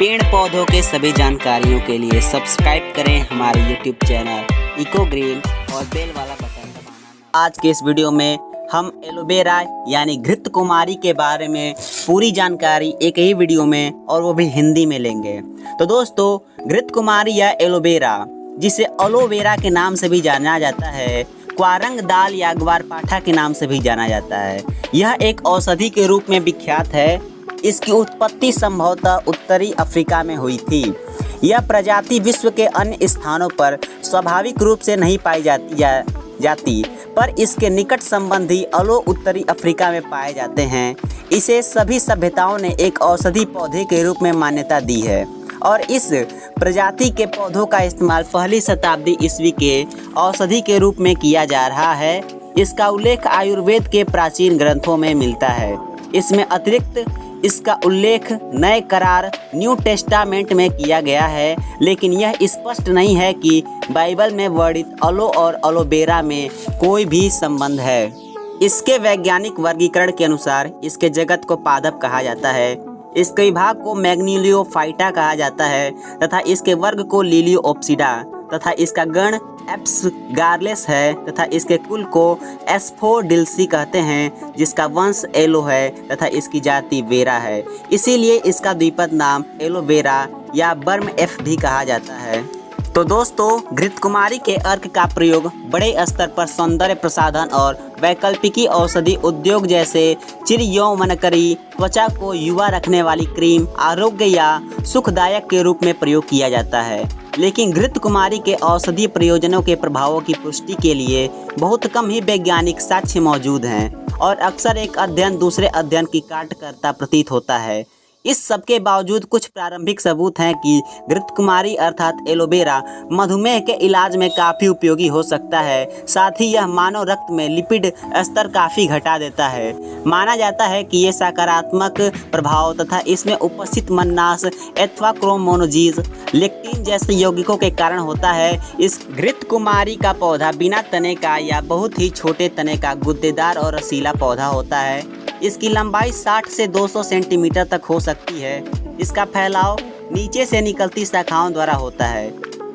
पेड़ पौधों के सभी जानकारियों के लिए सब्सक्राइब करें हमारे YouTube चैनल इको ग्रीन और बेल वाला बटन दबाना। आज के इस वीडियो में हम एलोवेरा यानी घृत कुमारी के बारे में पूरी जानकारी एक ही वीडियो में और वो भी हिंदी में लेंगे। तो दोस्तों, घृत कुमारी या एलोवेरा, जिसे एलोवेरा के नाम से भी जाना जाता है, क्वारंग दाल या ग्वारपाठा के नाम से भी जाना जाता है, यह एक औषधि के रूप में विख्यात है। इसकी उत्पत्ति संभवतः उत्तरी अफ्रीका में हुई थी। यह प्रजाति विश्व के अन्य स्थानों पर स्वाभाविक रूप से नहीं पाई जाती, पर इसके निकट संबंधी अलो उत्तरी अफ्रीका में पाए जाते हैं। इसे सभी सभ्यताओं ने एक औषधि पौधे के रूप में मान्यता दी है और इस प्रजाति के पौधों का इस्तेमाल पहली शताब्दी ईस्वी के औषधि के रूप में किया जा रहा है। इसका उल्लेख आयुर्वेद के प्राचीन ग्रंथों में मिलता है। इसमें अतिरिक्त इसका उल्लेख नए करार न्यू टेस्टामेंट में किया गया है, लेकिन यह स्पष्ट नहीं है कि बाइबल में वर्णित अलो और एलोवेरा में कोई भी संबंध है। इसके वैज्ञानिक वर्गीकरण के अनुसार इसके जगत को पादप कहा जाता है, इसके विभाग को मैग्नोलियोफाइटा कहा जाता है तथा इसके वर्ग को लिलियोप्सिडा तथा इसका गण एप्सगार्लेस है तथा इसके कुल को एस्फोडिल्सी कहते हैं, जिसका वंश एलो है तथा इसकी जाति वेरा है। इसीलिए इसका द्विपद नाम एलोवेरा या बर्म एफ भी कहा जाता है। तो दोस्तों, घृत कुमारी के अर्क का प्रयोग बड़े स्तर पर सौंदर्य प्रसाधन और वैकल्पिकी औषधि उद्योग जैसे चिरयौवनकरी, त्वचा को युवा रखने वाली क्रीम, आरोग्य या सुखदायक के रूप में प्रयोग किया जाता है। लेकिन घृत कुमारी के औषधीय प्रयोजनों के प्रभावों की पुष्टि के लिए बहुत कम ही वैज्ञानिक साक्ष्य मौजूद हैं और अक्सर एक अध्ययन दूसरे अध्ययन की काट करता प्रतीत होता है। इस सब के बावजूद कुछ प्रारंभिक सबूत हैं कि घृत कुमारी अर्थात एलोवेरा मधुमेह के इलाज में काफ़ी उपयोगी हो सकता है। साथ ही यह मानव रक्त में लिपिड स्तर काफ़ी घटा देता है। माना जाता है कि ये सकारात्मक प्रभाव तथा इसमें उपस्थित मन्नास अथवा क्रोमोनोजीज लेक्टिन जैसे यौगिकों के कारण होता है। इस घृत कुमारी का पौधा बिना तने का या बहुत ही छोटे तने का गुद्देदार और रसीला पौधा होता है। इसकी लंबाई 60 से 200 सेंटीमीटर तक हो सकती है। इसका फैलाव नीचे से निकलती शाखाओं द्वारा होता है।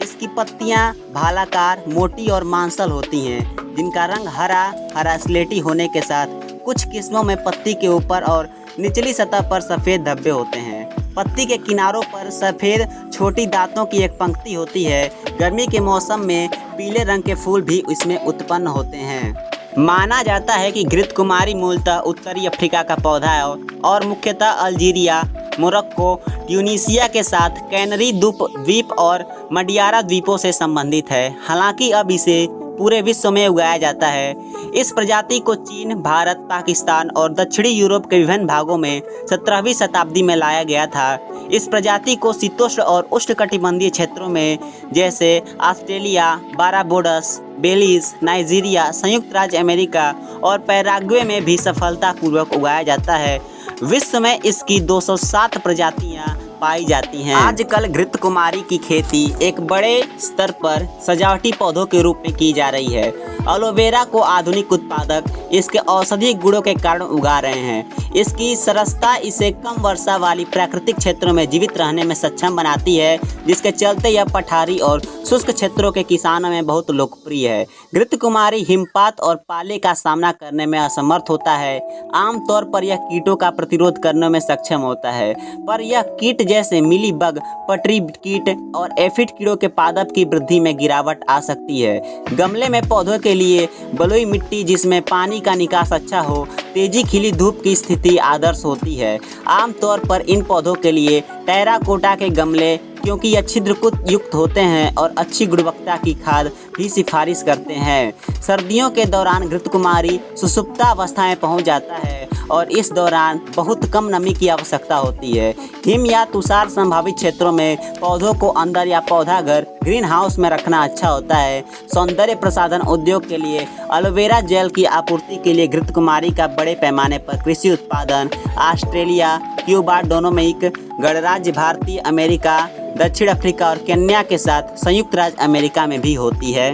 इसकी पत्तियां भालाकार, मोटी और मांसल होती हैं, जिनका रंग हरा स्लेटी होने के साथ कुछ किस्मों में पत्ती के ऊपर और निचली सतह पर सफ़ेद धब्बे होते हैं। पत्ती के किनारों पर सफ़ेद छोटी दांतों की एक पंक्ति होती है। गर्मी के मौसम में पीले रंग के फूल भी इसमें उत्पन्न होते हैं। माना जाता है कि घृत कुमारी मूलतः उत्तरी अफ्रीका का पौधा है और मुख्यतः अल्जीरिया, मोरक्को, ट्यूनीसिया के साथ कैनरी द्वीप और मडियारा द्वीपों से संबंधित है। हालांकि अब इसे पूरे विश्व में उगाया जाता है। इस प्रजाति को चीन, भारत, पाकिस्तान और दक्षिणी यूरोप के विभिन्न भागों में 17वीं शताब्दी में लाया गया था। इस प्रजाति को शीतोष्ण और उष्णकटिबंधीय क्षेत्रों में जैसे ऑस्ट्रेलिया, बाराबोडस, बेलीज, नाइजीरिया, संयुक्त राज्य अमेरिका और पैराग्वे में भी सफलतापूर्वक उगाया जाता है। विश्व में इसकी 207 प्रजातियां पाई जाती हैं। आजकल घृत कुमारी की खेती एक बड़े स्तर पर सजावटी पौधों के रूप में की जा रही है। एलोवेरा को आधुनिक उत्पादक इसके औषधीय गुणों के कारण उगा रहे हैं। इसकी सरसता इसे कम वर्षा वाली प्राकृतिक क्षेत्रों में जीवित रहने में सक्षम बनाती है, जिसके चलते यह पठारी और शुष्क क्षेत्रों के किसानों में बहुत लोकप्रिय है। घृत कुमारी हिमपात और पाले का सामना करने में असमर्थ होता है। आमतौर पर यह कीटों का प्रतिरोध करने में सक्षम होता है, पर यह कीट जैसे मिलीबग, पटरी कीट और एफिड कीड़ों के पादप की वृद्धि में गिरावट आ सकती है। गमले में पौधों के लिए बलुई मिट्टी जिसमें पानी का निकास अच्छा हो, तेजी खिली धूप की स्थिति आदर्श होती है। आमतौर पर इन पौधों के लिए टेराकोटा के गमले, क्योंकि यह छिद्रकुत युक्त होते हैं और अच्छी गुणवत्ता की खाद भी सिफारिश करते हैं। सर्दियों के दौरान घृत कुमारी सुषुप्तावस्था में पहुंच जाता है और इस दौरान बहुत कम नमी की आवश्यकता होती है। हिम या तुषार संभावित क्षेत्रों में पौधों को अंदर या पौधा घर ग्रीन हाउस में रखना अच्छा होता है। सौंदर्य प्रसाधन उद्योग के लिए एलोवेरा जेल की आपूर्ति के लिए घृत कुमारी का बड़े पैमाने पर कृषि उत्पादन ऑस्ट्रेलिया, क्यूबा, डोमिनिक गणराज्य, भारतीय अमेरिका, दक्षिण अफ्रीका और केन्या के साथ संयुक्त राज्य अमेरिका में भी होती है।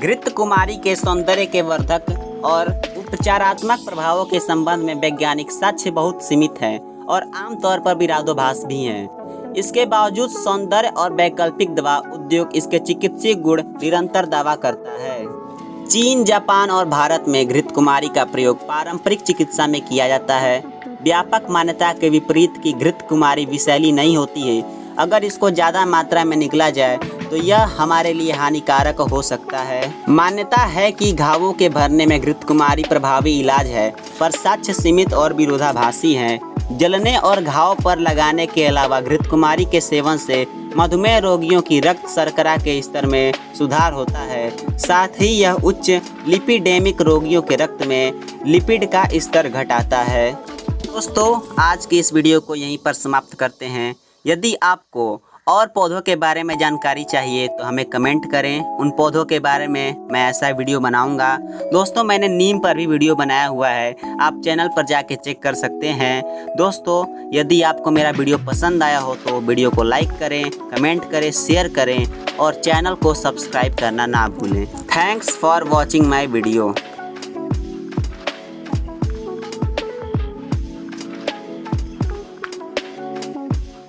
घृत कुमारी के सौंदर्य के वर्धक और उपचारात्मक प्रभावों के संबंध में वैज्ञानिक साक्ष्य बहुत सीमित हैं और आमतौर पर विरोधाभास भी हैं। इसके बावजूद सौंदर्य और वैकल्पिक दवा उद्योग इसके चिकित्सीय गुण निरंतर दावा करता है। चीन, जापान और भारत में घृतकुमारी का प्रयोग पारंपरिक चिकित्सा में किया जाता है। व्यापक मान्यता के विपरीत कि घृतकुमारी विषैली नहीं होती है। अगर इसको ज़्यादा मात्रा में निकला जाए तो यह हमारे लिए हानिकारक हो सकता है। मान्यता है कि घावों के भरने में घृतकुमारी प्रभावी इलाज है, पर साक्ष्य सीमित और विरोधाभासी हैं। जलने और घाव पर लगाने के अलावा घृतकुमारी के सेवन से मधुमेह रोगियों की रक्त शर्करा के स्तर में सुधार होता है। साथ ही यह उच्च लिपिडेमिक रोगियों के रक्त में लिपिड का स्तर घटाता है। दोस्तों, आज की इस वीडियो को यहीं पर समाप्त करते हैं। यदि आपको और पौधों के बारे में जानकारी चाहिए तो हमें कमेंट करें, उन पौधों के बारे में मैं ऐसा वीडियो बनाऊंगा। दोस्तों, मैंने नीम पर भी वीडियो बनाया हुआ है, आप चैनल पर जाके चेक कर सकते हैं। दोस्तों, यदि आपको मेरा वीडियो पसंद आया हो तो वीडियो को लाइक करें, कमेंट करें, शेयर करें और चैनल को सब्सक्राइब करना ना भूलें। Thanks for watching my video.